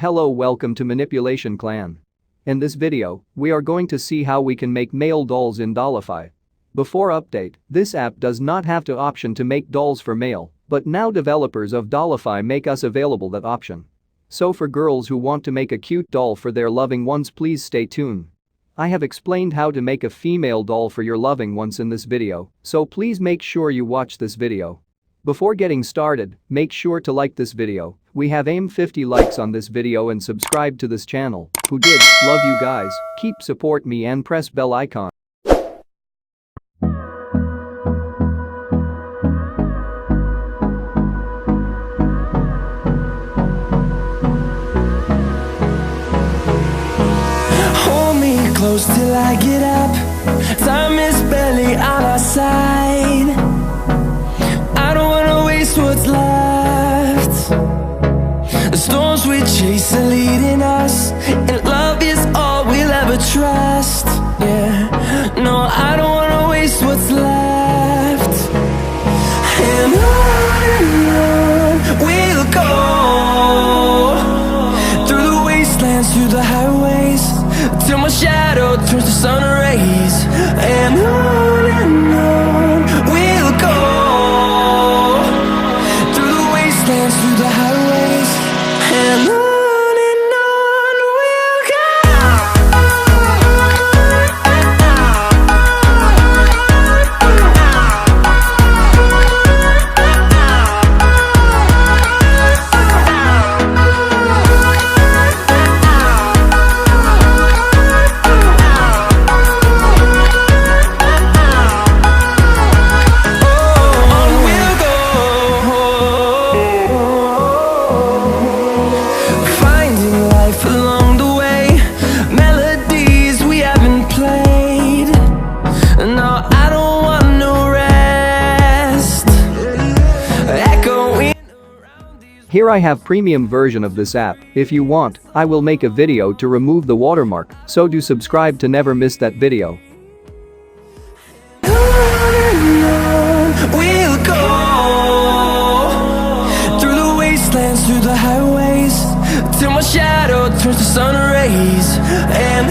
Hello, welcome to Manipulation Clan. In this video, we are going to see how we can make male dolls in Dollify. Before update, this app does not have the option to make dolls for male, but now developers of Dollify make us available that option. So for girls who want to make a cute doll for their loving ones, please stay tuned. I have explained how to make a female doll for your loving ones in this video, so please make sure you watch this video. Before getting started, make sure to like this video. We have aimed 50 likes on this video and subscribe to this channel. Who did? Love you guys. Keep support me and press bell icon. Hold me close till I get up. Time is barely on our side. I don't wanna waste what's left. The storms we chase are leading us, and love is all we'll ever trust. Yeah, no, I don't wanna waste what's left. And on we'll go, through the wastelands, through the highways, till my shadow turns to sun rays. And on we'll go, through the wastelands, through the highways, and on we'll go. Here I have premium version of this app. If you want, I will make a video to remove the watermark, so do subscribe to never miss that video. We'll go through the wastelands, through the highways, till my shadow turns to sun rays. And